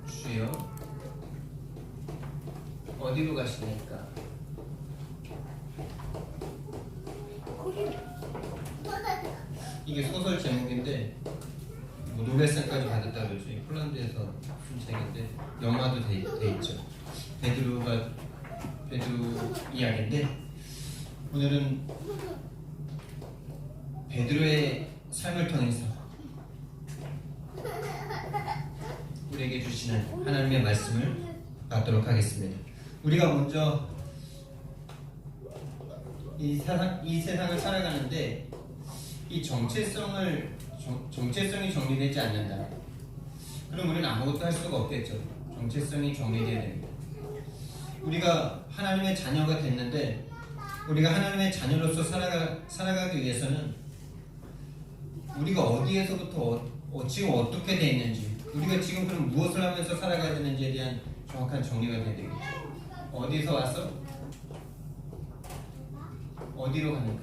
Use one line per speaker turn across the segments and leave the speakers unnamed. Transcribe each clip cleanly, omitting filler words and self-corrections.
주여 어디로 가시니까? 이게 소설 제목인데 뭐 노벨상까지 받았다 그러죠. 폴란드에서 쓴 책인데 영화도 돼 있죠. 베드로 이야기인데 오늘은 베드로의 삶을 통해서 우리에게 주시는 하나님의 말씀을 받도록 하겠습니다. 우리가 먼저 이 세상을 살아가는데 이 정체성이 정리되지 않는다. 그럼 우리는 아무것도 할 수가 없겠죠. 정체성이 정리되어야 됩니다. 우리가 하나님의 자녀가 됐는데 우리가 하나님의 자녀로서 살아가기 위해서는 우리가 어디에서부터 지금 어떻게 되어 있는지, 우리가 지금 그럼 무엇을 하면서 살아가야 되는지에 대한 정확한 정리가 돼야 되겠죠. 어디서 와서 어디로 가는가.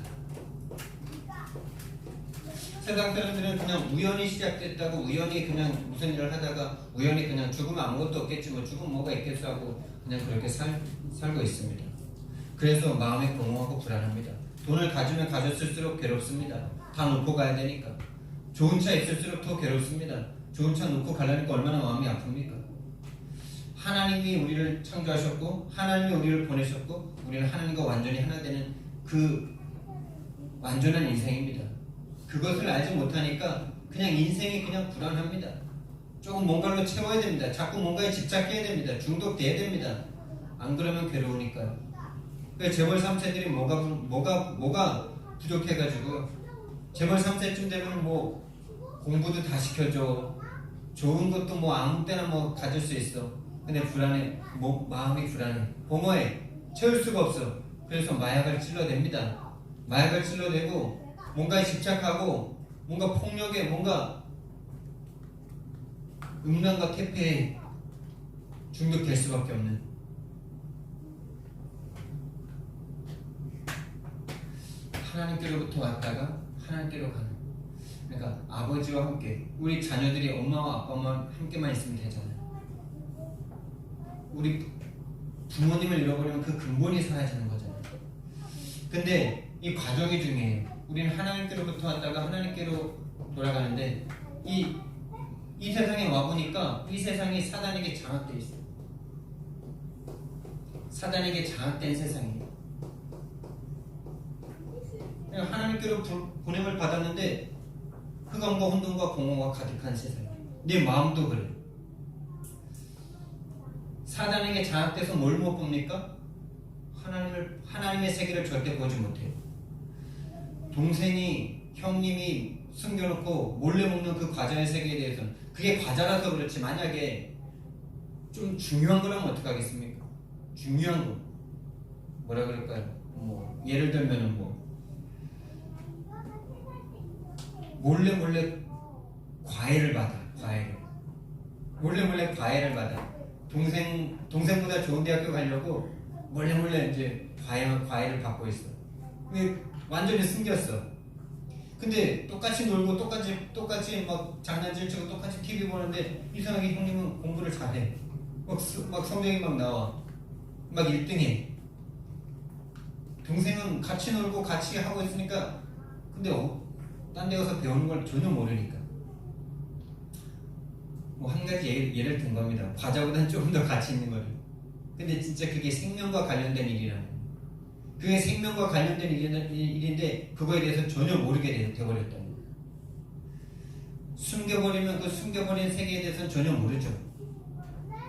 세상 사람들은 그냥 우연히 시작됐다고, 우연히 그냥 무슨 일을 하다가 우연히 그냥 죽으면 아무것도 없겠지, 뭐 죽으면 뭐가 있겠어 하고 그냥 그렇게 살고 있습니다. 그래서 마음이 공허하고 불안합니다. 돈을 가지면 가졌을수록 괴롭습니다. 다 놓고 가야 되니까. 좋은 차 있을수록 더 괴롭습니다. 좋은 차 놓고 가려니까 얼마나 마음이 아픕니까? 하나님이 우리를 창조하셨고 하나님이 우리를 보내셨고 우리는 하나님과 완전히 하나 되는 그 완전한 인생입니다. 그것을 알지 못하니까 그냥 인생이 그냥 불안합니다. 조금 뭔가로 채워야 됩니다. 자꾸 뭔가에 집착해야 됩니다. 중독돼야 됩니다. 안 그러면 괴로우니까요. 그러니까 재벌 3세들이 뭐가 부족해가지고 재벌 3세쯤 되면 뭐 공부도 다 시켜줘. 좋은 것도 뭐 아무 때나 뭐 가질 수 있어. 근데 불안해. 마음이 불안해. 공허해. 채울 수가 없어. 그래서 마약을 찔러댑니다. 마약을 찔러대고 뭔가에 집착하고 뭔가 폭력에 뭔가 음란과 퇴폐에 중독될 수밖에 없는, 하나님께로부터 왔다가 하나님께로 가는, 그러니까 아버지와 함께 우리 자녀들이 엄마와 아빠만 함께만 있으면 되잖아요. 우리 부모님을 잃어버리면 그 근본이 사라지는 거잖아요. 근데 이 과정이 중요해요. 우리는 하나님께로부터 왔다가 하나님께로 돌아가는데 이 세상에 와보니까 이 세상이 사단에게 장악되어 있어요. 사단에게 장악된 세상이에요. 하나님께로 보냄을 받았는데 흑암과 혼돈과 공허가 가득한 세상이에요. 내 마음도 그래요. 사단에게 장악돼서 뭘 못 봅니까? 하나님의 세계를 절대 보지 못해요. 동생이, 형님이 숨겨놓고 몰래 먹는 그 과자의 세계에 대해서는 그게 과자라서 그렇지, 만약에 좀 중요한 거라면 어떡하겠습니까? 중요한 거 뭐라 그럴까요? 뭐 예를 들면은 몰래 과외를 받아. 몰래 과외를 받아. 동생보다 좋은 대학교 가려고 몰래 이제 과외를 받고 있어. 근데 완전히 숨겼어. 근데 똑같이 놀고 똑같이 막 장난질 치고 똑같이 TV 보는데 이상하게 형님은 공부를 잘해. 막 성적이 막 나와. 막 1등해. 동생은 같이 놀고 같이 하고 있으니까, 근데 딴 데 가서 배우는 걸 전혀 모르니까. 뭐 한 가지 예를 든 겁니다. 과자보다는 조금 더 가치 있는 거를. 근데 진짜 그게 생명과 관련된 일이라는, 그게 생명과 관련된 일인데 그거에 대해서 전혀 모르게 되어버렸다는 거예요. 숨겨버리면 그 숨겨버린 세계에 대해서는 전혀 모르죠.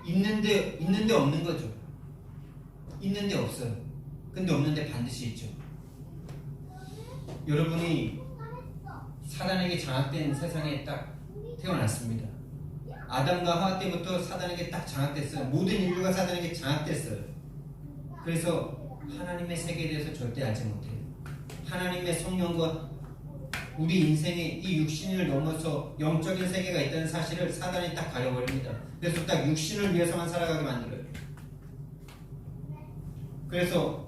있는데 없는 거죠. 있는데 없어요. 근데 없는데 반드시 있죠. 여러분이 사단에게 장악된 세상에 딱 태어났습니다. 아담과 하와 때부터 사단에게 딱 장악됐어요. 모든 인류가 사단에게 장악됐어요. 그래서 하나님의 세계에 대해서 절대 알지 못해요. 하나님의 성령과 우리 인생에 이 육신을 넘어서 영적인 세계가 있다는 사실을 사단이 딱 가려버립니다. 그래서 딱 육신을 위해서만 살아가게 만들어요. 그래서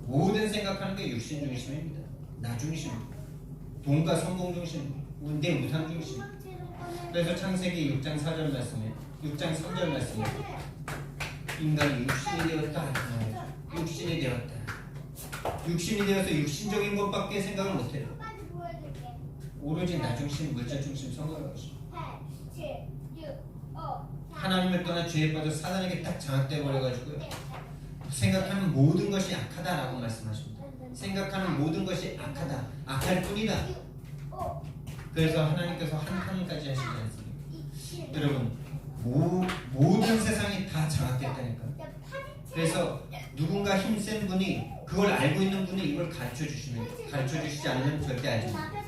모든 생각하는 게 육신 중심입니다. 나 중심, 돈과 성공 중심, 내 우상 중심. 그래서 창세기 6장 4절 말씀에 6장 3절 말씀에 인간이 육신이 되었다. 육신이 되었다. 육신이 되어서 육신적인 것밖에 생각을 못해요. 오로지 나 중심, 물질 중심 성공하는 것이. 하나님을 떠나 죄에 빠져 사단에게 딱 장악되어 버려가지고요. 생각하는 모든 것이 악하다라고 말씀하십니다. 생각하는 모든 것이 악하다, 악할 뿐이다. 그래서 하나님께서 한탄까지 하시지 않습니까? 여러분, 모든 세상이 다 장악됐다니까. 그래서 누군가 힘센 분이 그걸 알고 있는 분이 이걸 가르쳐 주시지 않으면 절대 알지 못해요.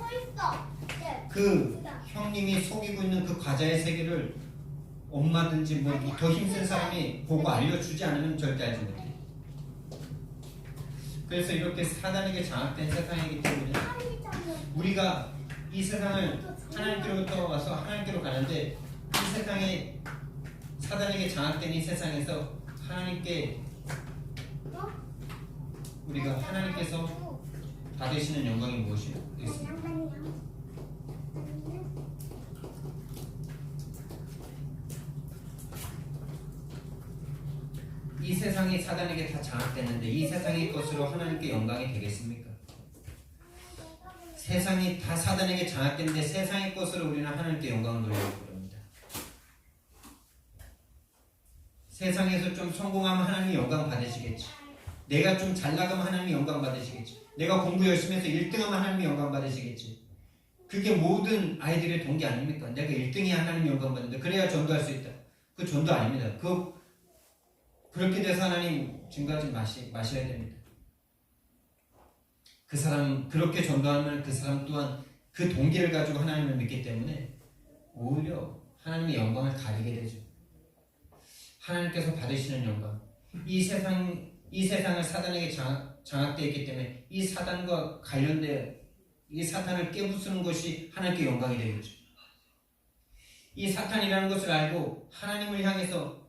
그 형님이 속이고 있는 그 과자의 세계를 엄마든지 뭐 더 힘센 사람이 보고 알려주지 않으면 절대 알지 못해요. 그래서 이렇게 사단에게 장악된 세상이기 때문에 우리가 이 세상을 하나님께로부터 와서 하나님께로 가는데 이 세상에 사단에게 장악된 이 세상에서 우리가 하나님께서 받으시는 영광이 무엇이겠습니까? 이 세상이 사단에게 다 장악됐는데 이 세상의 것으로 하나님께 영광이 되겠습니까? 세상이 다 사단에게 장악됐는데 세상의 것으로 우리는 하나님께 영광을 돌리려고 합니다. 세상에서 좀 성공하면 하나님이 영광 받으시겠지. 내가 좀 잘 나가면 하나님이 영광 받으시겠지. 내가 공부 열심히 해서 1등하면 하나님이 영광 받으시겠지. 그게 모든 아이들의 동기 아닙니까? 내가 1등이 하나님이 영광 받는데 그래야 전도할 수 있다. 그 전도 아닙니다. 그렇게 돼서 하나님 증거하지 마셔야 됩니다. 그 사람 그렇게 전도하면 그 사람 또한 그 동기를 가지고 하나님을 믿기 때문에 오히려 하나님의 영광을 가리게 되죠. 하나님께서 받으시는 영광. 이 세상을 사단에게 장악되어 있기 때문에 이 사단과 관련되어 이 사탄을 깨부수는 것이 하나님께 영광이 되겠죠. 이 사탄이라는 것을 알고 하나님을 향해서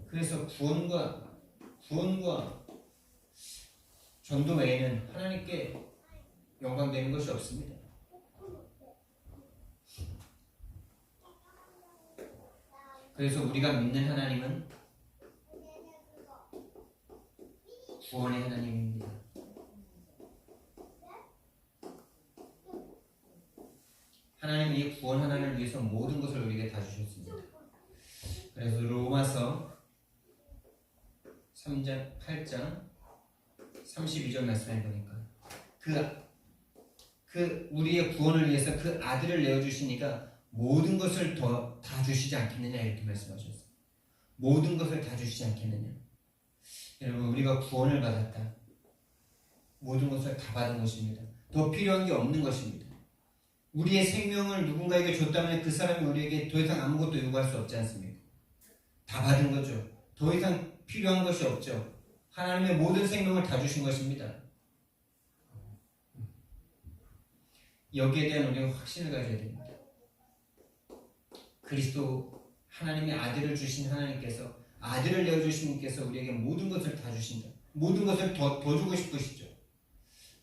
그래서 구원과 전도 외에는 하나님께 영광되는 것이 없습니다. 그래서 우리가 믿는 하나님은 구원의 하나님입니다. 하나님은 이 구원 하나를 위해서 모든 것을 우리에게 다 주셨습니다. 그래서 로마서 3장 8장 32절 말씀해 보니까 우리의 구원을 위해서 그 아들을 내어주시니까 모든 것을 다 주시지 않겠느냐 이렇게 말씀하셨어요. 모든 것을 다 주시지 않겠느냐. 여러분 우리가 구원을 받았다. 모든 것을 다 받은 것입니다. 더 필요한 게 없는 것입니다. 우리의 생명을 누군가에게 줬다면 그 사람이 우리에게 더 이상 아무것도 요구할 수 없지 않습니까? 다 받은 거죠. 더 이상 필요한 것이 없죠. 하나님의 모든 생명을 다 주신 것입니다. 여기에 대한 우리가 확신을 가져야 됩니다. 그리스도 하나님의 아들을 주신 하나님께서 아들을 내어주신 분께서 우리에게 모든 것을 다 주신다. 모든 것을 더 주고 싶으시죠.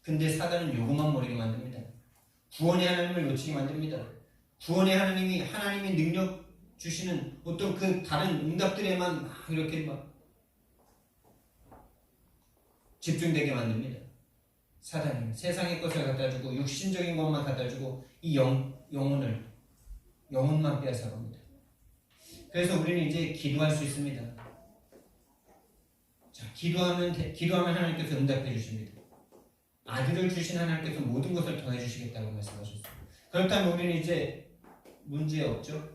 근데 사단은 요것만 모르게 만듭니다. 구원의 하나님을 놓치게 만듭니다. 구원의 하나님이 능력 주시는 어떤 그 다른 응답들에만 막 이렇게 막 집중되게 만듭니다. 사단이 세상의 것을 갖다주고 육신적인 것만 갖다주고 이 영혼만 빼앗아갑니다. 그래서 우리는 이제 기도할 수 있습니다. 자, 기도하면 하나님께서 응답해 주십니다. 아들을 주신 하나님께서 모든 것을 더해 주시겠다고 말씀하셨어요. 그렇다면 우리는 이제 문제 없죠?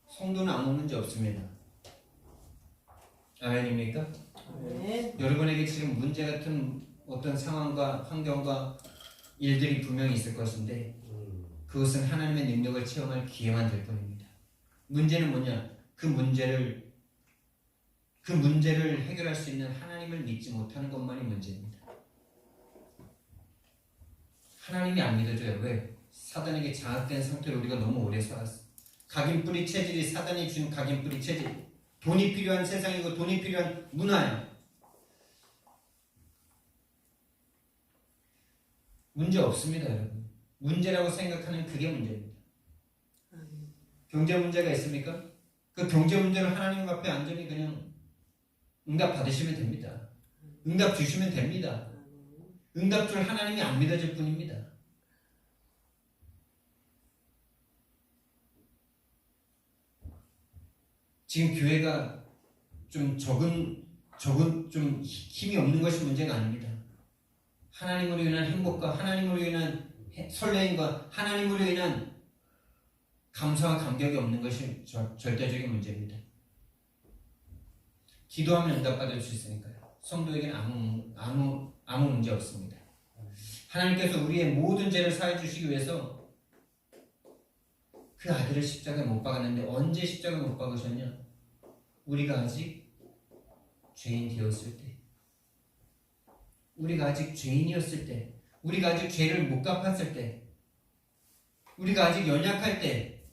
성도는 아무 문제 없습니다. 아멘입니까? 네. 여러분에게 지금 문제 같은 어떤 상황과 환경과 일들이 분명히 있을 것인데 그것은 하나님의 능력을 체험할 기회만 될 뿐입니다. 문제는 뭐냐? 그 문제를 해결할 수 있는 하나님을 믿지 못하는 것만이 문제입니다. 하나님이 안 믿어져요. 왜? 사단에게 장악된 상태로 우리가 너무 오래 살았어. 각인뿌리 체질이 사단이 준 각인뿌리 체질. 돈이 필요한 세상이고 돈이 필요한 문화야. 문제 없습니다, 여러분. 문제라고 생각하는 그게 문제입니다. 경제 문제가 있습니까? 그 경제 문제를 하나님 앞에 안전히 그냥 응답 받으시면 됩니다. 응답 주시면 됩니다. 응답 줄 하나님이 안 믿어질 뿐입니다. 지금 교회가 좀 좀 힘이 없는 것이 문제가 아닙니다. 하나님으로 인한 행복과 하나님으로 인한 설레임과 하나님으로 인한 감사와 감격이 없는 것이 절대적인 문제입니다. 기도하면 응답받을 수 있으니까요. 성도에게는 아무 문제 없습니다. 하나님께서 우리의 모든 죄를 사해 주시기 위해서 그 아들을 십자가에 못 박았는데 언제 십자가에 못 박으셨냐? 우리가 아직 죄인 되었을 때, 우리가 아직 죄인이었을 때, 우리가 아직 죄를 못 갚았을 때, 우리가 아직 연약할 때,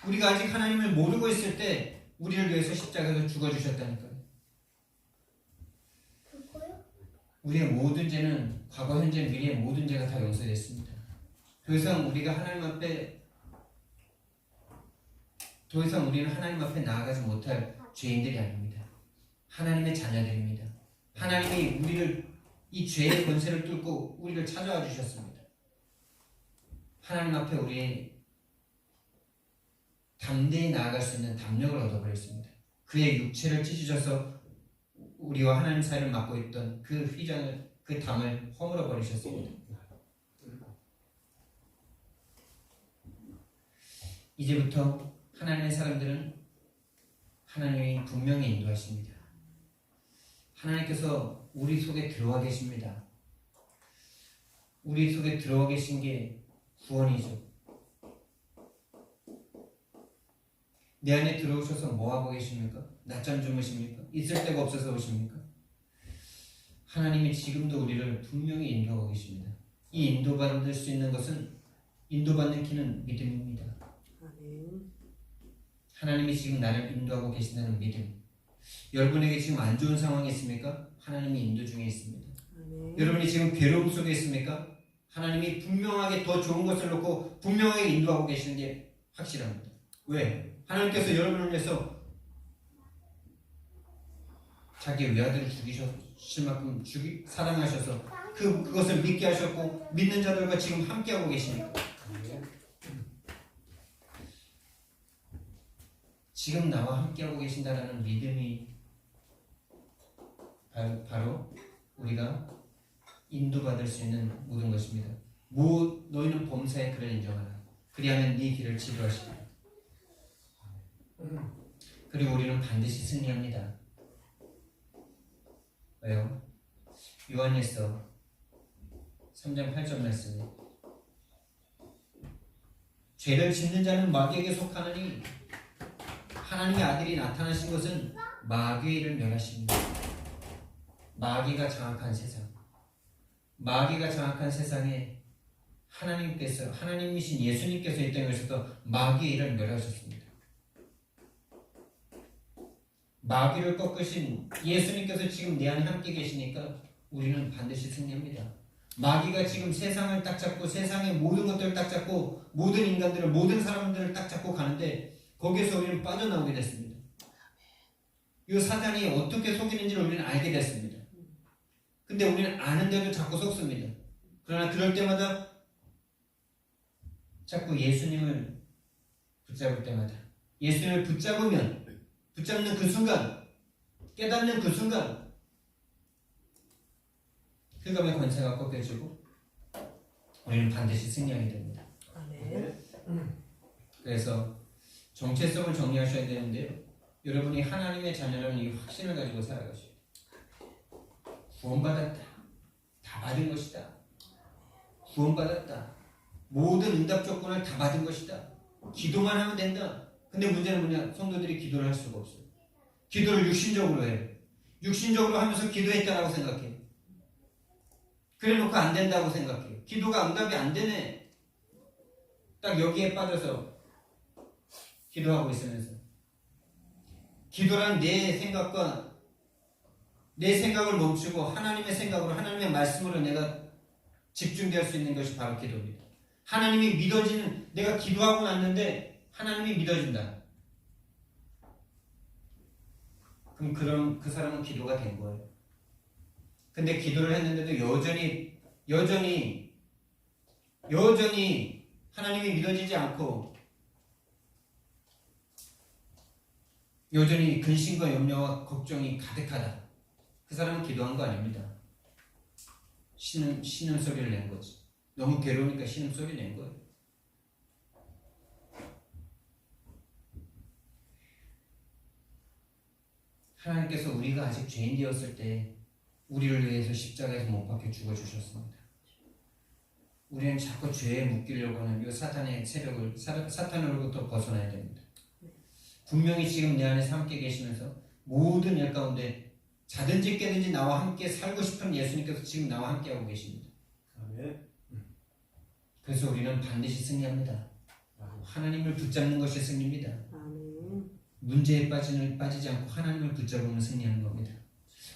우리가 아직 하나님을 모르고 있을 때 우리를 위해서 십자가에서 죽어주셨다니까요. 우리의 모든 죄는 과거, 현재, 미래의 모든 죄가 다 용서됐습니다. 더 이상 우리가 하나님 앞에 더 이상 우리는 하나님 앞에 나아가지 못할 죄인들이 아닙니다. 하나님의 자녀들입니다. 하나님이 우리를 이 죄의 권세를 뚫고 우리를 찾아와 주셨습니다. 하나님 앞에 우리 담대히 나아갈 수 있는 담력을 얻어버렸습니다. 그의 육체를 찢으셔서 우리와 하나님 사이를 막고 있던 그 휘장을, 그 담을 허물어 버리셨습니다. 이제부터 하나님의 사람들은 하나님이 분명히 인도하십니다. 하나님께서 우리 속에 들어와 계십니다. 우리 속에 들어와 계신 게 구원이죠. 내 안에 들어오셔서 뭐하고 계십니까? 낮잠 주무십니까? 있을 데가 없어서 오십니까? 하나님이 지금도 우리를 분명히 인도하고 계십니다. 이 인도받을 수 있는 것은, 인도받는 키는 믿음입니다. 하나님이 지금 나를 인도하고 계신다는 믿음. 여러분에게 지금 안 좋은 상황이 있습니까? 하나님이 인도 중에 있습니다. 여러분이 지금 괴로움 속에 있습니까? 하나님이 분명하게 더 좋은 것을 놓고 분명하게 인도하고 계시는 게 확실합니다. 왜? 하나님께서 여러분을 위해서 자기 외아들을 죽이실 만큼 사랑하셔서 그것을 믿게 하셨고 믿는 자들과 지금 함께하고 계시니까. 지금 나와 함께하고 계신다라는 믿음이 바로 우리가 인도받을 수 있는 모든 것입니다. 너희는 범사에 그를 인정하라. 그리하면 네 길을 지도하시리라. 그리고 우리는 반드시 승리합니다. 왜요? 요한일서 3장 8절 말씀에 죄를 짓는 자는 마귀에게 속하느니 하나님의 아들이 나타나신 것은 마귀의 일을 멸하십니다. 마귀가 장악한 세상, 마귀가 장악한 세상에 하나님이신 예수님께서 이 땅에 오셔서 마귀의 일을 멸하셨습니다. 마귀를 꺾으신 예수님께서 지금 내 안에 함께 계시니까 우리는 반드시 승리합니다. 마귀가 지금 세상을 딱 잡고 세상의 모든 것들을 딱 잡고 모든 인간들을, 모든 사람들을 딱 잡고 가는데 거기에서 우리는 빠져나오게 됐습니다. 이 사단이 어떻게 속이는지를 우리는 알게 됐습니다. 근데 우리는 아는데도 자꾸 속습니다. 그러나 그럴 때마다 자꾸 예수님을 붙잡을 때마다, 예수님을 붙잡는 그 순간, 깨닫는 그 순간 흑암의 권세가 꺾여지고 우리는 반드시 승리하게 됩니다. 그래서 정체성을 정리하셔야 되는데요, 여러분이 하나님의 자녀라는 이 확신을 가지고 살아가셔야 돼요. 구원받았다, 다 받은 것이다, 구원받았다, 모든 응답 조건을 다 받은 것이다, 기도만 하면 된다. 근데 문제는 뭐냐? 성도들이 기도를 할 수가 없어요. 기도를 육신적으로 해요. 육신적으로 하면서 기도했다라고 생각해요. 그래 놓고 안 된다고 생각해요. 기도가 응답이 안 되네. 딱 여기에 빠져서 기도하고 있으면서, 기도란 내 생각을 멈추고 하나님의 생각으로, 하나님의 말씀으로 내가 집중될 수 있는 것이 바로 기도입니다. 하나님이 믿어지는, 내가 기도하고 났는데 하나님이 믿어진다. 그럼 그 사람은 기도가 된 거예요. 근데 기도를 했는데도 여전히 하나님이 믿어지지 않고 여전히 근심과 염려와 걱정이 가득하다. 그 사람은 기도한 거 아닙니다. 신음소리를 낸 거지. 너무 괴로우니까 신음소리 낸 거예요. 하나님께서 우리가 아직 죄인 되었을 때 우리를 위해서 십자가에서 못 박혀 죽어주셨습니다. 우리는 자꾸 죄에 묶이려고 하는 이 사탄의 세력을, 사탄으로부터 벗어나야 됩니다. 분명히 지금 내 안에서 함께 계시면서 모든 일 가운데 자든지 깨든지 나와 함께 살고 싶은 예수님께서 지금 나와 함께하고 계십니다.
아멘.
그래서 우리는 반드시 승리합니다. 하나님을 붙잡는 것이 승리입니다.
아멘.
문제에 빠지지 않고 하나님을 붙잡으면 승리하는 겁니다.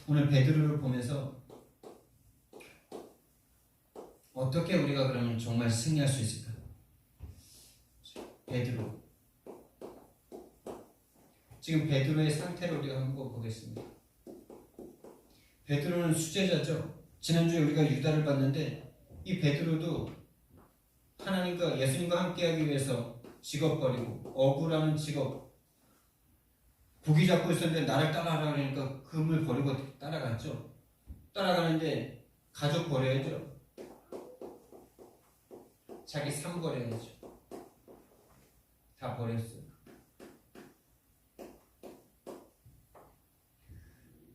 오늘 베드로를 보면서 어떻게 우리가 그러면 정말 승리할 수 있을까? 베드로. 지금 베드로의 상태를 우리가 한번 보겠습니다. 베드로는 수제자죠. 지난주에 우리가 유다를 봤는데 이 베드로도 하나님과 예수님과 함께하기 위해서 직업 버리고 어부라는 직업 고기 잡고 있었는데 나를 따라하라 그러니까 금을 버리고 따라갔죠. 따라가는데 가족 버려야죠. 자기 삶 버려야죠. 다 버렸어요.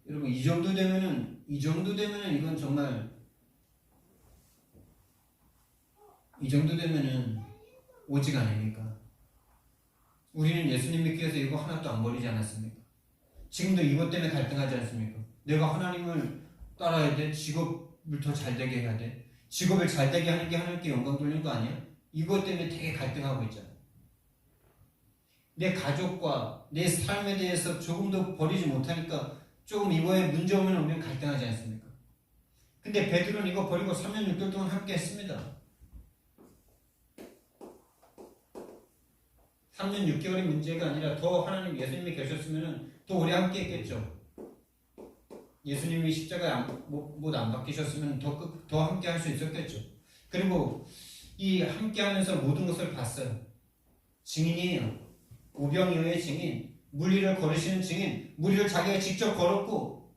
여러분 이 정도 되면은 이건 정말 이 정도 되면은 오직 아닙니까? 우리는 예수님 믿기 위해서 이거 하나도 안 버리지 않았습니까? 지금도 이것 때문에 갈등하지 않습니까? 내가 하나님을 따라야 돼? 직업을 더 잘되게 해야 돼? 직업을 잘되게 하는 게 하나님께 영광 돌리는 거 아니야? 이것 때문에 되게 갈등하고 있잖아. 내 가족과 내 삶에 대해서 조금도 버리지 못하니까 조금 이거에 문제 오면 우리는 갈등하지 않습니까? 근데 베드로는 이거 버리고 3년 6개월 동안 함께 했습니다. 3년 6개월이 문제가 아니라 더 하나님 예수님이 계셨으면 더 오래 함께 했겠죠. 예수님이 십자가에 못 안 박히셨으면 더 함께 할 수 있었겠죠. 그리고 이 함께 하면서 모든 것을 봤어요. 증인이에요. 우병이어의 증인, 물리를 걸으시는 증인, 물리를 자기가 직접 걸었고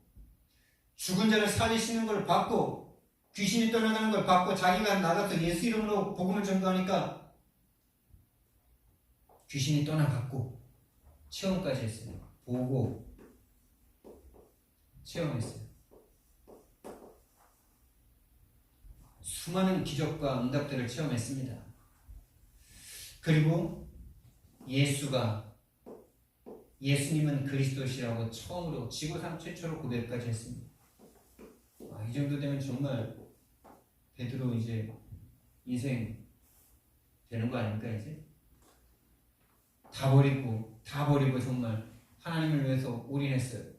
죽은 자를 살리시는 걸 봤고 귀신이 떠나가는 걸 봤고 자기가 나가서 예수 이름으로 복음을 전도하니까 귀신이 떠나갔고 체험까지 했어요. 보고 체험했어요. 수많은 기적과 응답들을 체험했습니다. 그리고 예수님은 그리스도시라고 처음으로 지구상 최초로 고백까지 했습니다. 이 정도 되면 정말 베드로 이제 인생 되는 거 아닙니까 이제? 다 버리고 정말 하나님을 위해서 올인했어요.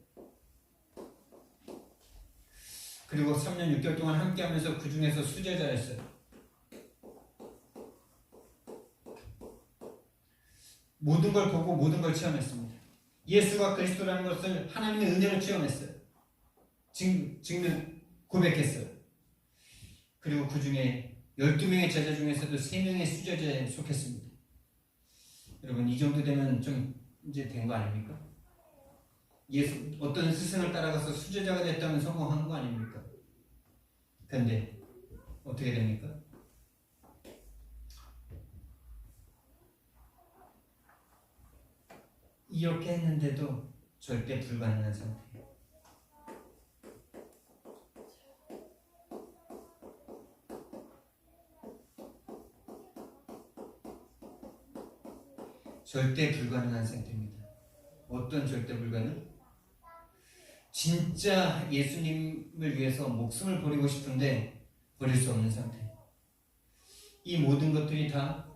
그리고 3년 6개월 동안 함께하면서 그 중에서 수제자였어요. 모든 걸 보고 모든 걸 체험했습니다. 예수가 그리스도라는 것을 하나님의 은혜로 체험했어요. 증명 고백했어요. 그리고 그 중에 12명의 제자 중에서도 3명의 수제자에 속했습니다. 여러분 이 정도 되면 좀 이제 된 거 아닙니까? 어떤 스승을 따라가서 수제자가 됐다면 성공한 거 아닙니까? 근데 어떻게 됩니까? 이렇게 했는데도 절대 불가능한 상태예요. 절대 불가능한 상태입니다. 어떤 절대 불가능? 진짜 예수님을 위해서 목숨을 버리고 싶은데 버릴 수 없는 상태. 이 모든 것들이 다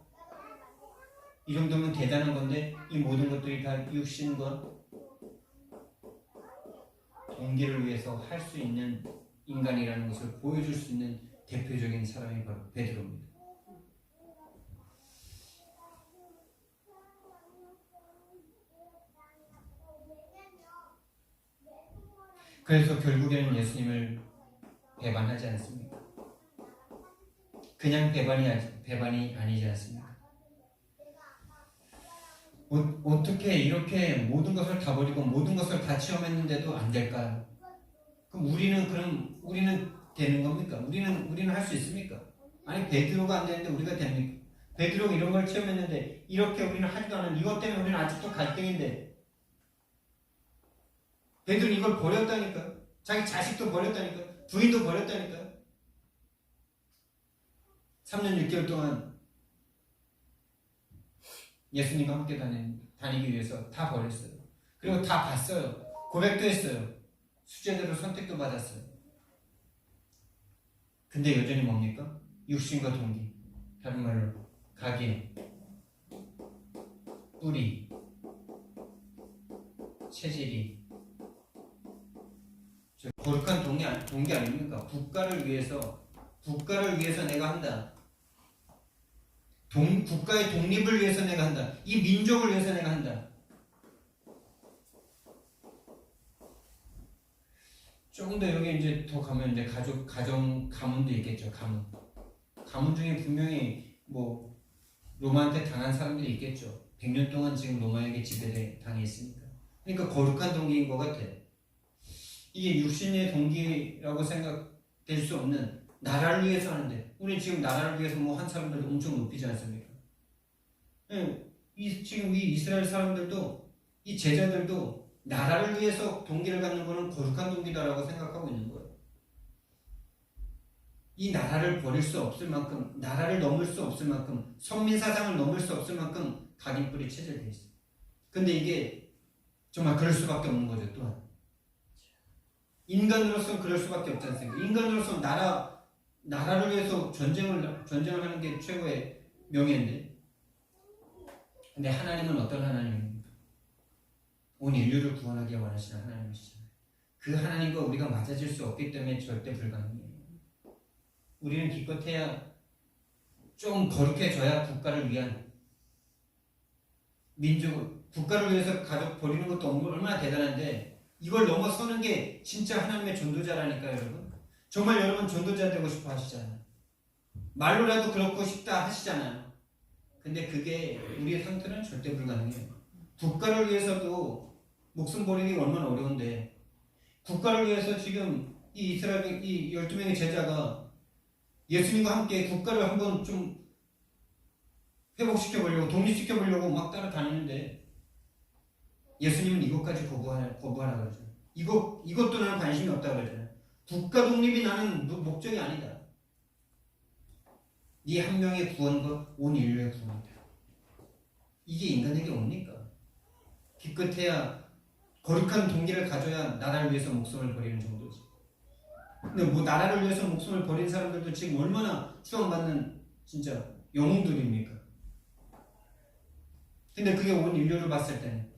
이 정도면 대단한 건데 이 모든 것들이 다 육신과 동기를 위해서 할 수 있는 인간이라는 것을 보여줄 수 있는 대표적인 사람이 바로 베드로입니다. 그래서 결국에는 예수님을 배반하지 않습니까? 그냥 배반이 아니지 않습니까? 어떻게 이렇게 모든 것을 다 버리고 모든 것을 다 체험했는데도 안 될까요? 그럼 우리는 되는 겁니까? 우리는 할 수 있습니까? 아니, 베드로가 안 되는데 우리가 됩니까? 베드로가 이런 걸 체험했는데 이렇게 우리는 하지도 않은 이것 때문에 우리는 아직도 갈등인데, 베드로는 이걸 버렸다니까. 자기 자식도 버렸다니까. 부인도 버렸다니까. 3년 6개월 동안 예수님과 함께 다니기 위해서 다 버렸어요. 그리고 다 봤어요. 고백도 했어요. 수제대로 선택도 받았어요. 근데 여전히 뭡니까? 육신과 동기, 다른 말로 가계, 뿌리, 체질이 거룩한 동기 아닙니까? 국가를 위해서 내가 한다. 국가의 독립을 위해서 내가 한다. 이 민족을 위해서 내가 한다. 조금 더 여기 이제 더 가면 이제 가문도 있겠죠. 가문 중에 분명히 뭐 로마한테 당한 사람들이 있겠죠. 100년 동안 지금 로마에게 지배당해 있으니까. 그러니까 거룩한 동기인 것 같아. 이게 육신의 동기라고 생각될 수 없는 나라를 위해서 하는데, 우리 지금 나라를 위해서 뭐 한 사람들도 엄청 높이지 않습니까? 지금 이 이스라엘 사람들도, 이 제자들도 나라를 위해서 동기를 갖는 것은 거룩한 동기다라고 생각하고 있는 거예요. 이 나라를 버릴 수 없을 만큼, 나라를 넘을 수 없을 만큼, 선민사상을 넘을 수 없을 만큼 각인뿔이 체질되어 있어요. 근데 이게 정말 그럴 수밖에 없는 거죠. 또한 인간으로서는 그럴 수밖에 없지 않습니까? 인간으로서는 나라를 위해서 전쟁을 하는 게 최고의 명예인데, 근데 하나님은 어떤 하나님입니까? 온 인류를 구원하기 원하시는 하나님이시잖아요. 그 하나님과 우리가 맞아질 수 없기 때문에 절대 불가능해요. 우리는 기껏해야 좀 거룩해져야 국가를 위한 국가를 위해서 가족 버리는 것도 얼마나 대단한데, 이걸 넘어서는 게 진짜 하나님의 전도자라니까요, 여러분. 정말 여러분 전도자 되고 싶어 하시잖아요. 말로라도 그렇고 싶다 하시잖아요. 근데 그게 우리의 상태는 절대 불가능해요. 국가를 위해서도 목숨 버리기 얼마나 어려운데, 국가를 위해서 지금 이 이스라엘 이 12명의 제자가 예수님과 함께 국가를 한번 좀 회복시켜보려고, 독립시켜보려고 막 따라다니는데, 예수님은 이것까지 거부하라 그러죠. 이것도 나는 관심이 없다 그러잖아요. 국가 독립이 나는 목적이 아니다. 네 한 명의 구원과 온 인류의 구원이다. 이게 인간에게 옵니까? 기껏해야 거룩한 동기를 가져야 나라를 위해서 목숨을 버리는 정도지. 근데 뭐 나라를 위해서 목숨을 버린 사람들도 지금 얼마나 추앙받는 진짜 영웅들입니까? 근데 그게 온 인류를 봤을 때는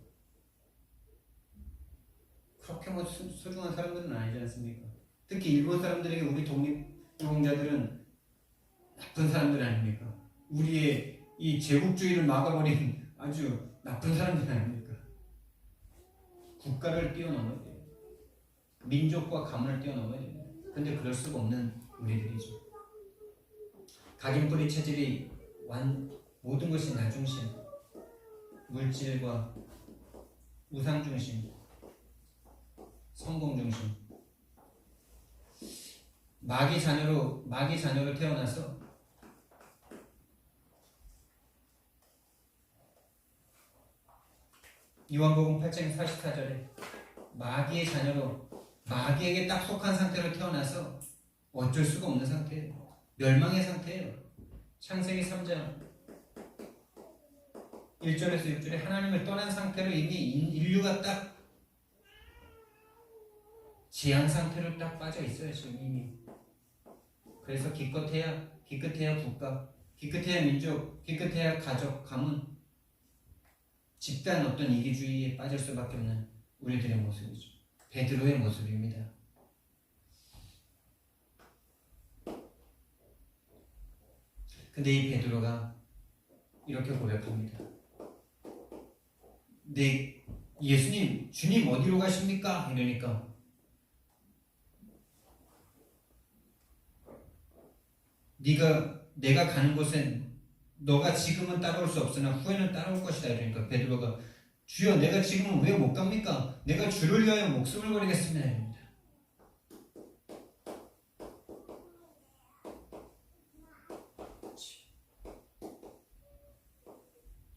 그렇게 뭐 소중한 사람들은 아니지 않습니까? 특히 일본 사람들에게 우리 독립운동자들은 나쁜 사람들 아닙니까? 우리의 이 제국주의를 막아버린 아주 나쁜 사람들 아닙니까? 국가를 뛰어넘어야 돼요. 민족과 가문을 뛰어넘어야 됩니다. 근데 그럴 수가 없는 우리들이죠. 각인뿌리 체질이 모든 것이 나 중심, 물질과 우상 중심, 성공 중심, 마귀 자녀로 태어나서 요한복음 8장 44절에 마귀의 자녀로, 마귀에게 딱 속한 상태로 태어나서 어쩔 수가 없는 상태예요. 멸망의 상태예요. 창세기 3장 1절에서 6절에 하나님을 떠난 상태로 이미 인류가 딱 지향 상태로 딱 빠져 있어요, 지금 이미. 그래서 기껏해야 국가, 기껏해야 민족, 기껏해야 가족, 가문, 집단 어떤 이기주의에 빠질 수밖에 없는 우리들의 모습이죠. 베드로의 모습입니다. 근데 이 베드로가 이렇게 고백합니다. 네, 예수님, 주님 어디로 가십니까? 이러니까 내가 가는 곳엔 너가 지금은 따라올 수 없으나 후에는 따라올 것이다. 이러니까 베드로가 주여 내가 지금은 왜 못 갑니까? 내가 주를 위하여 목숨을 버리겠습니다. 이럽니다.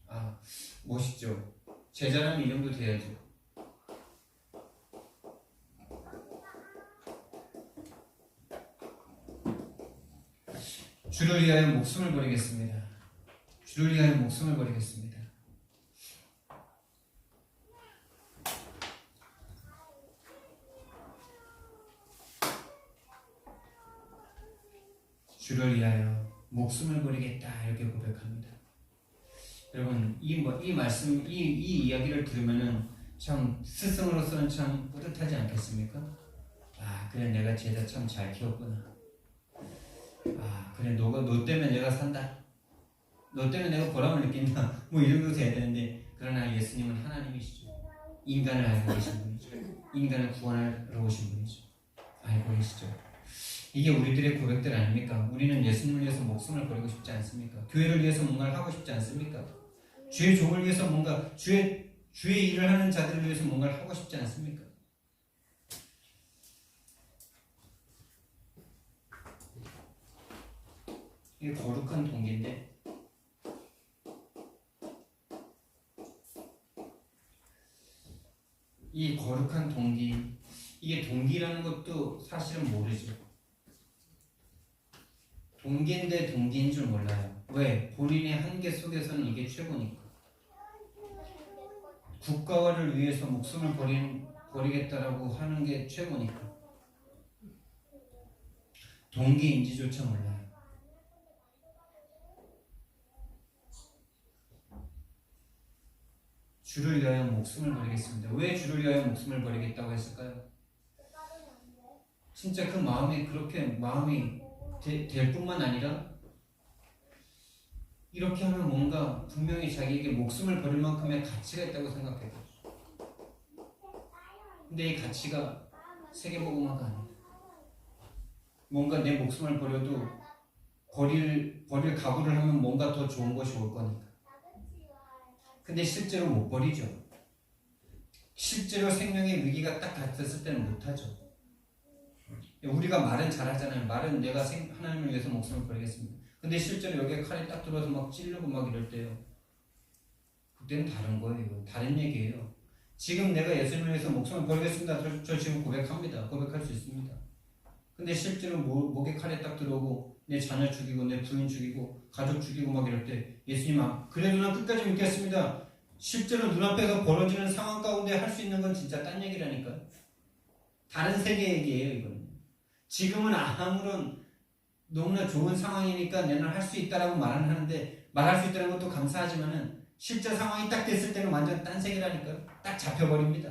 아, 멋있죠. 제자라면 이 정도 돼야죠. 주를 위하여 목숨을 버리겠습니다. 주를 위하여 목숨을 버리겠습니다. 주를 위하여 목숨을 버리겠다 이렇게 고백합니다. 여러분 이 말씀 이 이야기를 들으면은 참 스승으로서는 참 뿌듯하지 않겠습니까? 아 그래 내가 제자 참 잘 키웠구나. 아 그래 너 때문에 내가 산다. 너 때문에 내가 보람을 느낀다. 뭐 이 정도 돼야 되는데 그러나 예수님은 하나님이시죠. 인간을 알고 계신 분이죠. 인간을 구원하러 오신 분이죠. 알고 계시죠. 이게 우리들의 고백들 아닙니까? 우리는 예수님을 위해서 목숨을 버리고 싶지 않습니까? 교회를 위해서 뭔가를 하고 싶지 않습니까? 주의 종을 위해서 뭔가 주의 일을 하는 자들을 위해서 뭔가를 하고 싶지 않습니까? 이게 거룩한 동기인데 이 거룩한 동기 이게 동기라는 것도 사실은 모르죠. 동기인데 동기인 줄 몰라요. 왜? 본인의 한계 속에서는 이게 최고니까. 국가화를 위해서 목숨을 버리겠다라고 하는 게 최고니까. 동기인지조차 몰라요. 주를 위하여 목숨을 버리겠습니다. 왜 주를 위하여 목숨을 버리겠다고 했을까요? 진짜 그 마음이 그렇게 마음이 될 뿐만 아니라 이렇게 하면 뭔가 분명히 자기에게 목숨을 버릴 만큼의 가치가 있다고 생각해요. 근데 이 가치가 세계복음화가 아니다. 뭔가 내 목숨을 버려도 버릴 각오를 하면 뭔가 더 좋은 것이 올 거니까. 근데 실제로 못 버리죠. 실제로 생명의 위기가 딱 닥쳤을 때는 못하죠. 우리가 말은 잘하잖아요. 말은 내가 하나님을 위해서 목숨을 버리겠습니다. 근데 실제로 여기에 칼이 딱 들어서 막 찌르고 막 이럴 때요. 그때는 다른 거예요. 다른 얘기예요. 지금 내가 예수님을 위해서 목숨을 버리겠습니다. 저 지금 고백합니다. 고백할 수 있습니다. 근데 실제로 목에 칼이 딱 들어오고 내 자녀 죽이고 내 부인 죽이고 가족 죽이고 막 이럴 때 예수님 그래도 난 끝까지 믿겠습니다. 실제로 눈앞에서 벌어지는 상황 가운데 할 수 있는 건 진짜 딴 얘기라니까요. 다른 세계 얘기예요. 이거는. 지금은 아무런 너무나 좋은 상황이니까 내는 할 수 있다라고 말은 하는데 말할 수 있다는 것도 감사하지만은 실제 상황이 딱 됐을 때는 완전 딴 세계라니까요. 딱 잡혀버립니다.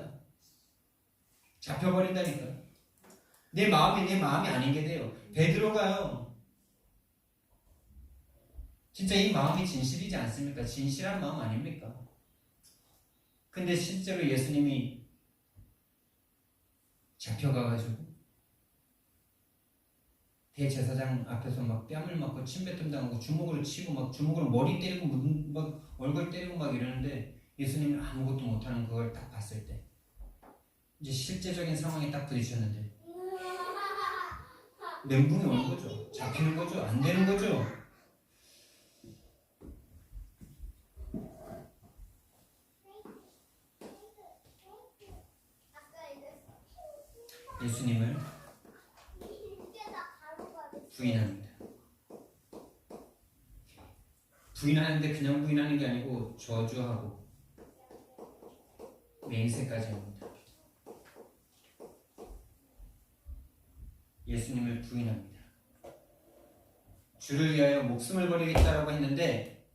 잡혀버린다니까요. 내 마음이 아닌 게 돼요. 베드로가요. 진짜 이 마음이 진실이지 않습니까? 진실한 마음 아닙니까? 근데 실제로 예수님이 잡혀가가지고 대제사장 앞에서 막 뺨을 맞고 침뱉음 당하고 주먹을 치고 막 주먹으로 머리 때리고 막 얼굴 때리고 막 이러는데 예수님이 아무것도 못하는 그걸 딱 봤을 때 이제 실제적인 상황에 딱 부딪혔는데 멘붕이 오는 거죠. 잡히는 거죠. 안 되는 거죠. 예수님을 부인합니다. 부인하는데 그냥 부인하는 게 아니고 저주하고 맹세까지 합니다. 예수님을 부인합니다. 주를 위하여 목숨을 버리겠다라고 했는데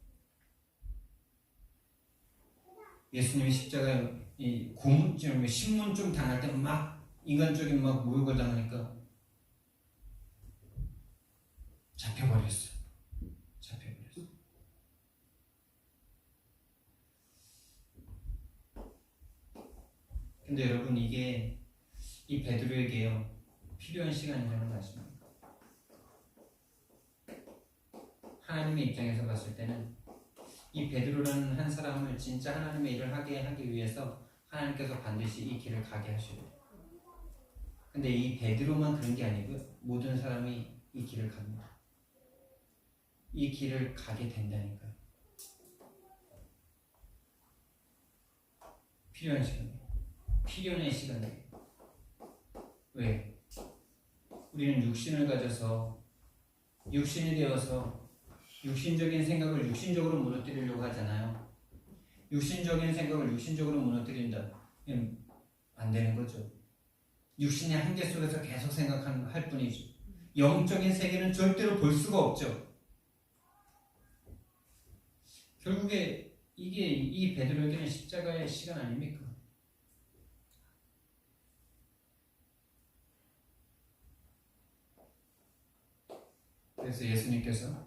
예수님이 십자가에 고문쯤 신문좀 당할 때 막 인간적인 막 모욕을 당하니까 잡혀버렸어요. 잡혀. 근데 여러분 이게 이 베드로에게요 필요한 시간이라는 말씀입니다. 하나님의 입장에서 봤을 때는 이 베드로라는 한 사람을 진짜 하나님의 일을 하기 위해서 하나님께서 반드시 이 길을 가게 하셔야 돼요. 근데 이 베드로만 그런 게 아니고요. 모든 사람이 이 길을 갑니다. 이 길을 가게 된다니까요. 필요한 시간이에요. 필요한 시간이에요. 왜? 우리는 육신을 가져서 육신이 되어서 육신적인 생각을 육신적으로 무너뜨리려고 하잖아요. 육신적인 생각을 육신적으로 무너뜨린다. 안 되는 거죠. 육신의 한계 속에서 계속 생각할 뿐이죠. 영적인 세계는 절대로 볼 수가 없죠. 결국에 이게 이 베드로에게는 십자가의 시간 아닙니까? 그래서 예수님께서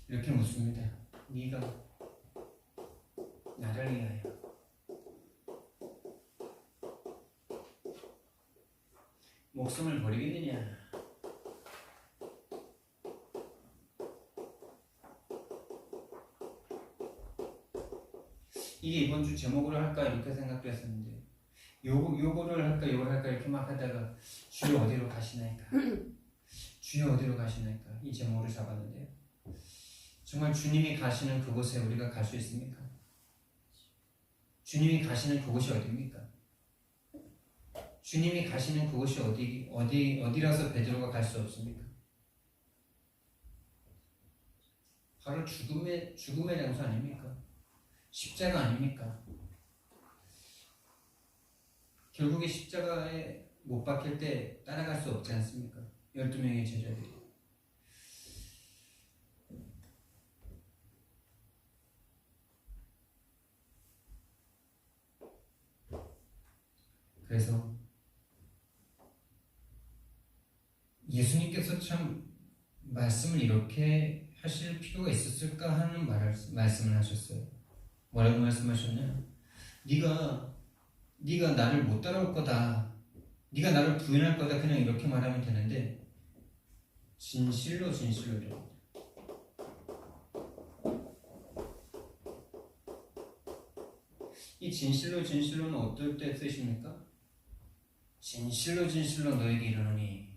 이렇게 묻습니다. 네가 나를 위하여 목숨을 버리겠느냐? 이게 이번 주 제목으로 할까 이렇게 생각도 했었는데 요거를 할까 요걸 할까 이렇게 막 하다가 주여 어디로 가시나이까 주여 어디로 가시나이까 이 제목을 잡았는데요. 정말 주님이 가시는 그곳에 우리가 갈 수 있습니까? 주님이 가시는 그곳이 어디입니까? 주님이 가시는 그곳이 어디라서 베드로가 갈 수 없습니까? 바로 죽음의 장소 아닙니까? 십자가 아닙니까? 결국에 십자가에 못 박힐 때 따라갈 수 없지 않습니까? 12명의 제자들이. 그래서 예수님께서 참 말씀을 이렇게 하실 필요가 있었을까 하는 말씀을 하셨어요. 뭐라고 말씀하셨냐? 네가 나를 못 따라올 거다. 네가 나를 부인할 거다. 그냥 이렇게 말하면 되는데 진실로 진실로요. 이 진실로는 어떨 때 쓰십니까? 진실로 너에게 이르노니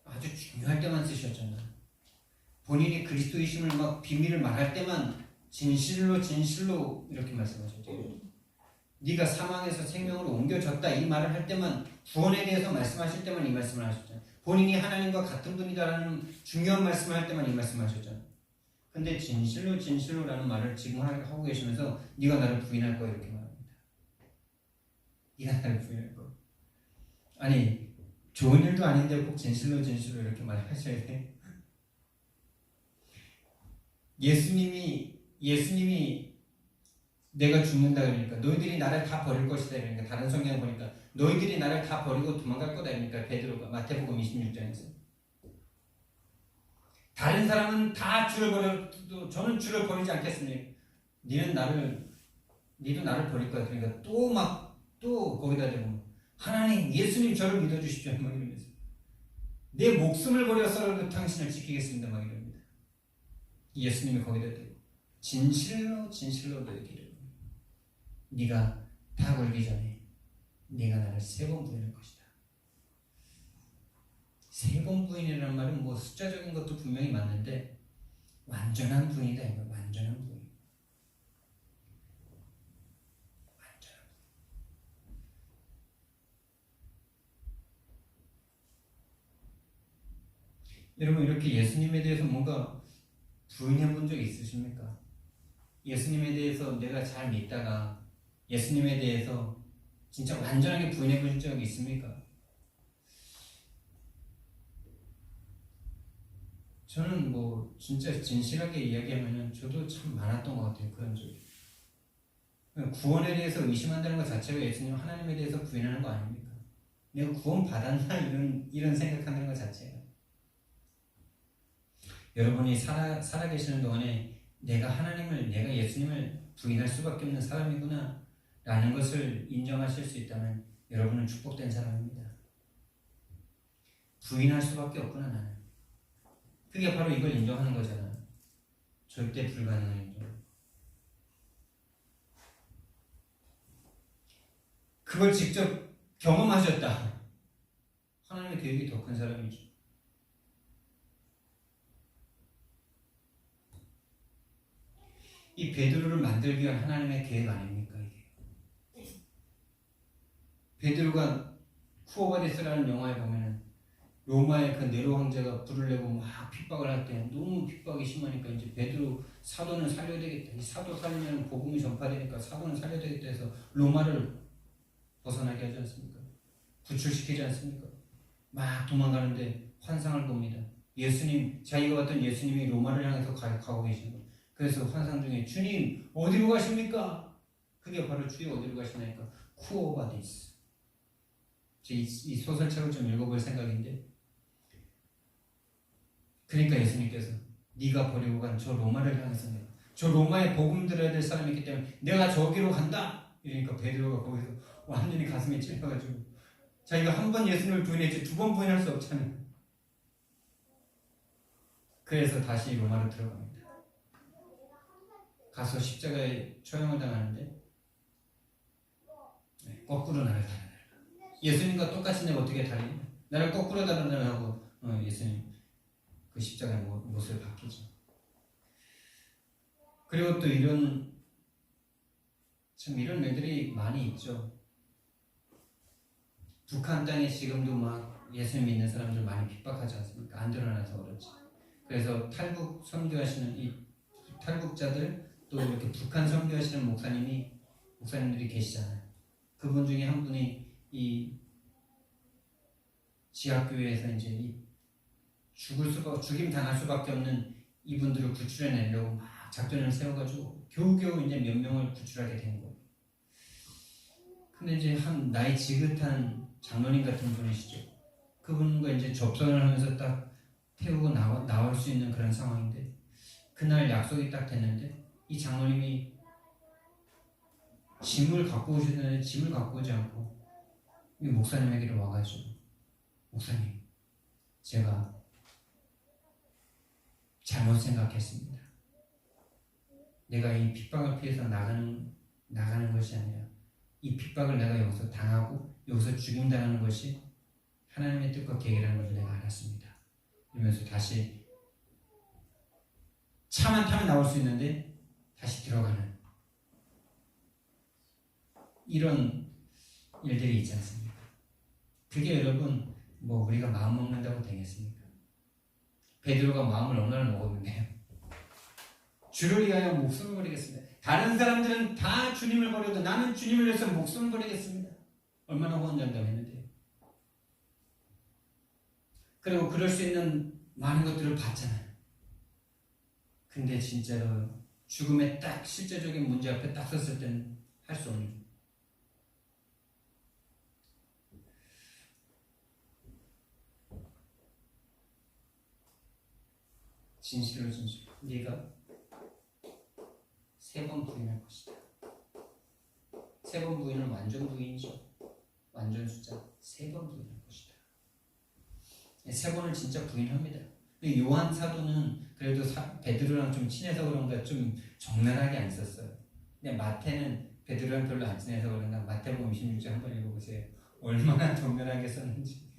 아주 중요할 때만 쓰셨잖아. 본인이 그리스도이심을 막 비밀을 말할 때만 진실로 이렇게 말씀하셨죠. 네가 사망에서 생명으로 옮겨졌다 이 말을 할 때만 구원에 대해서 말씀하실 때만 이 말씀을 하셨잖아요. 본인이 하나님과 같은 분이다라는 중요한 말씀을 할 때만 이 말씀을 하셨잖아요. 근데 진실로라는 말을 지금 하고 계시면서 네가 나를 부인할 거야 이렇게 말합니다. 네가 나를 부인할 거야. 아니 좋은 일도 아닌데 꼭 진실로 이렇게 말하셔야 돼. 예수님이 내가 죽는다 그러니까 너희들이 나를 다 버릴 것이다 그러니까 다른 성경 보니까 너희들이 나를 다 버리고 도망갈 거다 그러니까 베드로가 마태복음 26장에서 다른 사람은 다 주를 버려도 저는 주를 버리지 않겠습니다. 니도 나를 버릴 거야. 그러니까 또 거기다 대고 하나님 예수님 저를 믿어주십시오 막 이러면서 내 목숨을 버려서라도 당신을 지키겠습니다 막 이럽니다. 예수님이 거기다 대고 진실로 너에게 이르노니 네가 다 걸기 전에 네가 나를 3번 부인할 것이다. 3번 부인이라는 말은 뭐 숫자적인 것도 분명히 맞는데 완전한 부인이다 이거. 완전한 부인. 여러분 이렇게 예수님에 대해서 뭔가 부인해 본 적 있으십니까? 예수님에 대해서 내가 잘 믿다가 예수님에 대해서 진짜 완전하게 부인해 본 적이 있습니까? 저는 뭐 진짜 진실하게 이야기하면 저도 참 많았던 것 같아요. 그런 적이. 구원에 대해서 의심한다는 것 자체가 예수님 하나님에 대해서 부인하는 거 아닙니까? 내가 구원 받았나 이런 생각하는 것 자체가. 여러분이 살아계시는 동안에 내가 예수님을 부인할 수밖에 없는 사람이구나. 라는 것을 인정하실 수 있다면 여러분은 축복된 사람입니다. 부인할 수밖에 없구나 나는. 그게 바로 이걸 인정하는 거잖아. 절대 불가능한 인정. 그걸 직접 경험하셨다. 하나님의 계획이 더 큰 사람이죠. 이 베드로를 만들기 위한 하나님의 계획 아닙니까 이게? 베드로가 쿠오바디스라는 영화에 보면은 로마의 그 네로 황제가 불을 내고 막 핍박을 할 때 너무 핍박이 심하니까 이제 베드로 사도는 살려야 되겠다. 이 사도 살리면 복음이 전파되니까 사도는 살려야 되겠다 해서 로마를 벗어나게 하지 않습니까? 구출시키지 않습니까? 막 도망가는데 환상을 봅니다. 예수님, 자기가 봤던 예수님이 로마를 향해서 가고 계신 거예요. 그래서 환상 중에 주님 어디로 가십니까? 그게 바로 주님 어디로 가시나니까 쿠오바디스. 이 소설책을 좀 읽어볼 생각인데, 그러니까 예수님께서 네가 버리고 간 저 로마를 향해서 내가 저 로마에 복음 들어야 될 사람이 있기 때문에 내가 저기로 간다. 이러니까 베드로가 거기서 완전히 가슴이 찔려가지고 자기가 한 번 예수님을 부인했지 두 번 부인할 수 없잖아요. 그래서 다시 로마로 들어갑니다. 가서 십자가에 처형을 당하는데 거꾸로 나를 달아달라. 예수님과 똑같이 내가 어떻게 다리냐? 나를 거꾸로 달아달라 하고 예수님 그 십자가의 못을 박히죠. 그리고 또 이런 일들이 많이 있죠. 북한 땅에 지금도 막 예수님 믿는 사람들 많이 핍박하지 않습니까? 안 드러나서 그렇지. 그래서 탈북 선교하시는 이 탈북자들 또 이렇게 북한 선교하시는 목사님들이 계시잖아요. 그분 중에 한 분이 이 지하교회에서 이제 죽임 당할 수밖에 없는 이분들을 구출해내려고 막 작전을 세워가지고 겨우겨우 이제 몇 명을 구출하게 된 거예요. 근데 이제 한 나이 지긋한 장로님 같은 분이시죠. 그분과 이제 접선을 하면서 딱 태우고 나올 수 있는 그런 상황인데, 그날 약속이 딱 됐는데 이 장로님이 짐을 갖고 오시는데 짐을 갖고 오지 않고 이 목사님에게로 와가지고, 목사님, 제가 잘못 생각했습니다. 내가 이 핍박을 피해서 나가는 것이 아니라 이 핍박을 내가 여기서 당하고 여기서 죽임당하는 것이 하나님의 뜻과 계획이라는 것을 내가 알았습니다. 이러면서 다시 차만 타면 나올 수 있는데 다시 들어가는 이런 일들이 있지 않습니까? 그게 여러분 우리가 마음 먹는다고 되겠습니까? 베드로가 마음을 얼마나 먹었는데요. 주를 위하여 목숨을 버리겠습니다. 다른 사람들은 다 주님을 버려도 나는 주님을 위해서 목숨을 버리겠습니다. 얼마나 호언장담했는데요. 그리고 그럴 수 있는 많은 것들을 봤잖아요. 근데 진짜로 죽음의 딱 실제적인 문제 앞에 딱 섰을 때는 할 수 없는 거예요. 진실로 네가 3번 부인할 것이다. 3번 부인은 완전 부인이죠. 완전 숫자 3번 부인할 것이다. 3번을 진짜 부인합니다. 근데 요한 사도는 그래도 베드로랑 좀 친해서 그런가 좀 적나라하게 안 썼어요. 근데 마태는 베드로랑 별로 안 친해서 그런가 마태복음 26장 한번 읽어보세요. 얼마나 적나라하게 썼는지.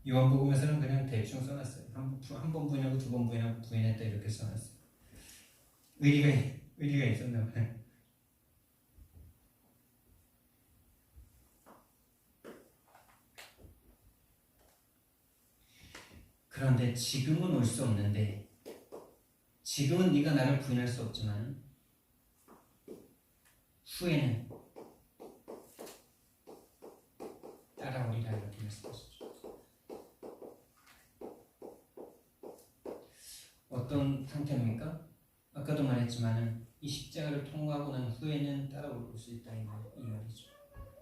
요한복음에서는 그냥 대충 써놨어요. 한 번 부인하고 2번 부인하고 부인했다 이렇게 써놨어요. 의리가 있었나 봐요. 그런데 지금은 올 수 없는데, 지금은 네가 나를 부인할 수 없지만 후에는 따라오리라 이렇게 말씀하시죠. 어떤 상태입니까? 아까도 말했지만은 이 십자가를 통과하고 난 후에는 따라올 수 있다 이 말이죠.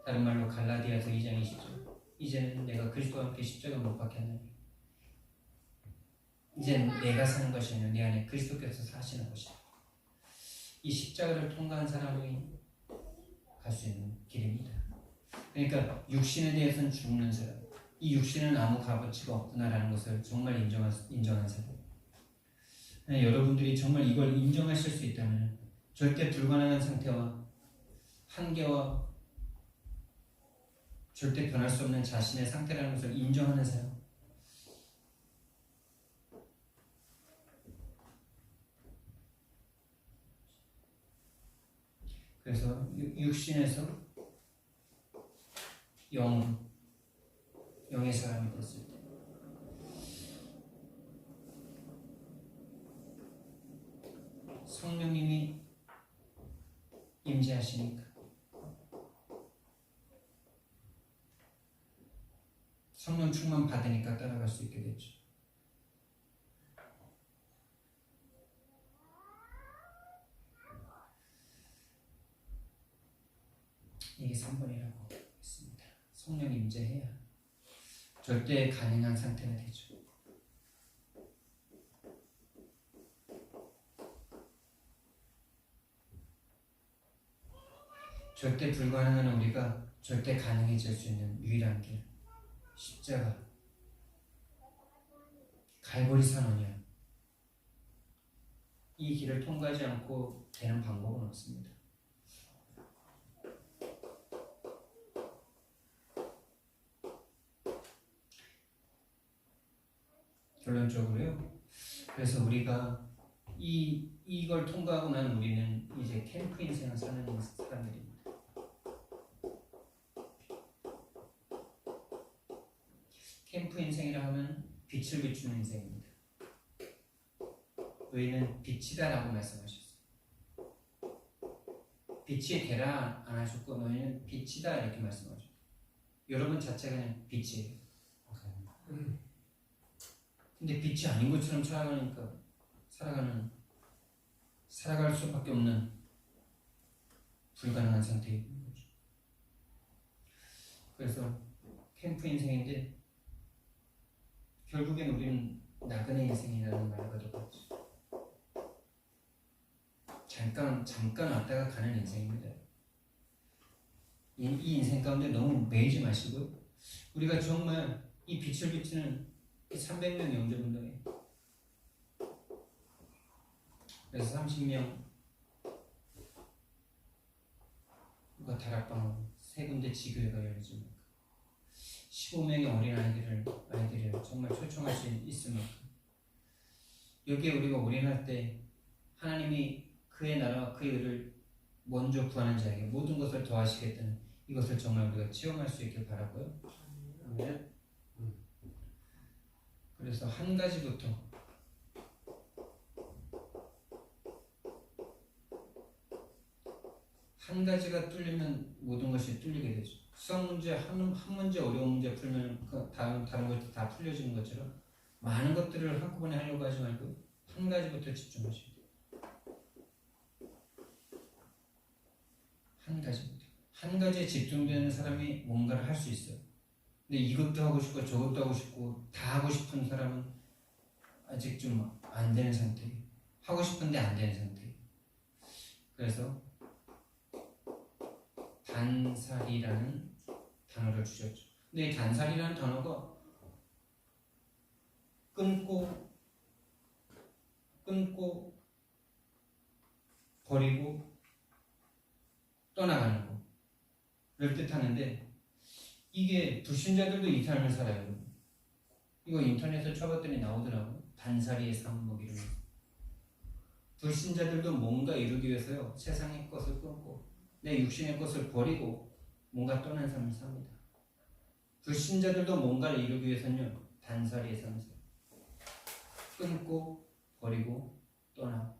다른 말로 갈라디아서 2장 20절. 이제는 내가 그리스도와 함께 십자가 못 박혔나니 이제는 내가 사는 것이 아니라 내 안에 그리스도께서 사시는 것이다. 이 십자가를 통과한 사람이 갈 수 있는 길입니다. 그러니까 육신에 대해서는 죽는 사람, 이 육신은 아무 값어치가 없구나라는 것을 정말 인정한 사람. 여러분들이 정말 이걸 인정하실 수 있다면 절대 불가능한 상태와 한계와 절대 변할 수 없는 자신의 상태라는 것을 인정하는 사람. 그래서 육신에서 영의 사람이 됐을 때 성령님이 임재하시니까 성령 충만 받으니까 따라갈 수 있게 됐죠. 이게 3번이라고 했습니다. 성령 임재해야 절대 가능한 상태가 되죠. 절대 불가능한 우리가 절대 가능해질 수 있는 유일한 길, 십자가, 갈보리 산원이야. 이 길을 통과하지 않고 되는 방법은 없습니다. 결론적으로요. 그래서 우리가 이걸 통과하고 난 우리는 이제 캠프 인생을 사는 사람들입니다. 캠프 인생이라 하면 빛을 비추는 인생입니다. 너희는 빛이다라고 말씀하셨어요. 빛이 되라 안 하셨고 너희는 빛이다 이렇게 말씀하셨어요. 여러분 자체가 그냥 빛이에요. 근데 빛이 아닌 것처럼 살아갈 수밖에 없는 불가능한 상태에 있는 거죠. 그래서 캠프 인생인데 결국엔 우리는 나그네 인생이라는 말과 똑같죠. 잠깐 왔다가 가는 인생입니다. 이 인생 가운데 너무 매이지 마시고 우리가 정말 이 빛을 비추는 300명 영접운동에 그래서 30명 다락방 3군데 지교회가 열리지 만큼 15명의 어린 아이들을 정말 초청할 수 있을 만큼 여기에 우리가 올인할 때 하나님이 그의 나라와 그의 의를 먼저 구하는 자에게 모든 것을 더하시겠다는 이것을 정말 우리가 체험할 수 있길 바라고요. 아멘. 그래서 한 가지부터 한 가지가 뚫리면 모든 것이 뚫리게 되죠. 수학 문제 한 문제 어려운 문제 풀면 그 다른 것도 다 풀려지는 것처럼 많은 것들을 한꺼번에 하려고 하지 말고 한 가지부터 집중하셔야 돼요. 한 가지에 집중되는 사람이 뭔가를 할 수 있어요. 근데 이것도 하고 싶고 저것도 하고 싶고 다 하고 싶은 사람은 아직 좀 안 되는 상태예요. 하고 싶은데 안 되는 상태예요. 그래서 단살이라는 단어를 주셨죠. 근데 이 단살이라는 단어가 끊고 버리고 떠나가는 거를 뜻하는데 이게 불신자들도 이 삶을 살아요. 이거 인터넷에 쳐봤더니 나오더라고요. 단살이의 삶 뭐 이러면서. 불신자들도 뭔가 이루기 위해서요. 세상의 것을 끊고 내 육신의 것을 버리고 뭔가 떠난 삶을 삽니다. 불신자들도 뭔가를 이루기 위해서는요. 단살이의 삶을 살아요. 끊고 버리고 떠나.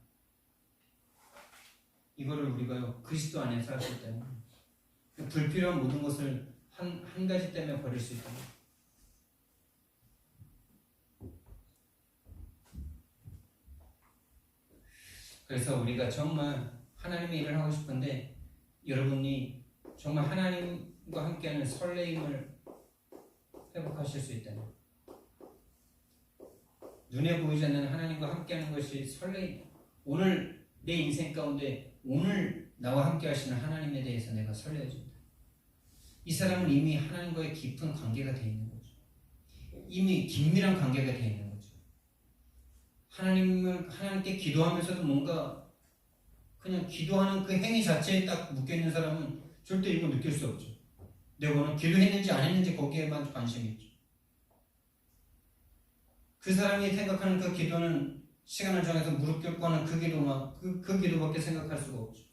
이거를 우리가요. 그리스도 안에서 할 수 있다는 거예요. 불필요한 모든 것을 한 가지 때문에 버릴 수 있다는 거예요. 그래서 우리가 정말 하나님의 일을 하고 싶은데 여러분이 정말 하나님과 함께하는 설레임을 회복하실 수 있다는 거예요. 눈에 보이지 않는 하나님과 함께하는 것이 설레임. 오늘 내 인생 가운데
오늘 나와 함께 하시는 하나님에 대해서 내가 설레어진다. 이 사람은 이미 하나님과의 깊은 관계가 되어 있는 거죠. 이미 긴밀한 관계가 되어 있는 거죠. 하나님께 기도하면서도 뭔가 그냥 기도하는 그 행위 자체에 딱 묶여있는 사람은 절대 이거 느낄 수 없죠. 내가 기도했는지 안 했는지 거기에만 관심이 있죠. 그 사람이 생각하는 그 기도는 시간을 정해서 무릎 꿇고 하는 그 기도밖에 생각할 수가 없죠.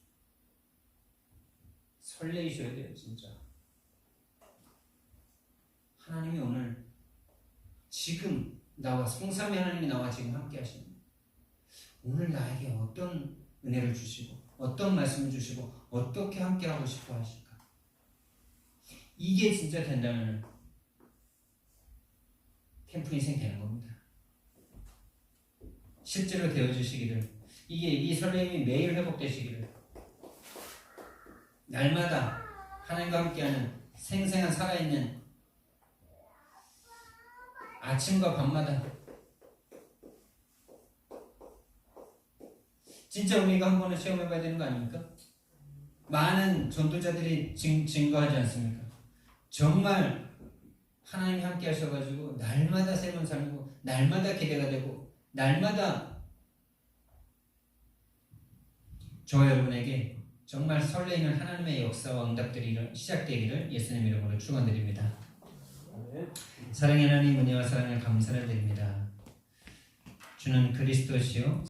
설레이셔야 돼요, 진짜. 하나님이 오늘 지금 나와 성삼위 하나님이 나와 지금 함께 하십니다. 오늘 나에게 어떤 은혜를 주시고 어떤 말씀을 주시고 어떻게 함께 하고 싶어 하실까? 이게 진짜 된다면 캠프 인생 되는 겁니다. 실제로 되어주시기를, 이 설렘이 매일 회복되시기를, 날마다 하나님과 함께하는 생생한 살아있는 아침과 밤마다 진짜 우리가 한 번은 체험해봐야 되는 거 아닙니까? 많은 전도자들이 증거하지 않습니까? 정말 하나님이 함께 하셔가지고 날마다 새로운 삶이고 날마다 기대가 되고 날마다 저와 여러분에게 정말 설레이는 하나님의 역사와 응답들이 시작되기를 예수님 이름으로 축원드립니다. 사랑의 하나님 은혜와 사랑을 감사를 드립니다. 주는 그리스도시요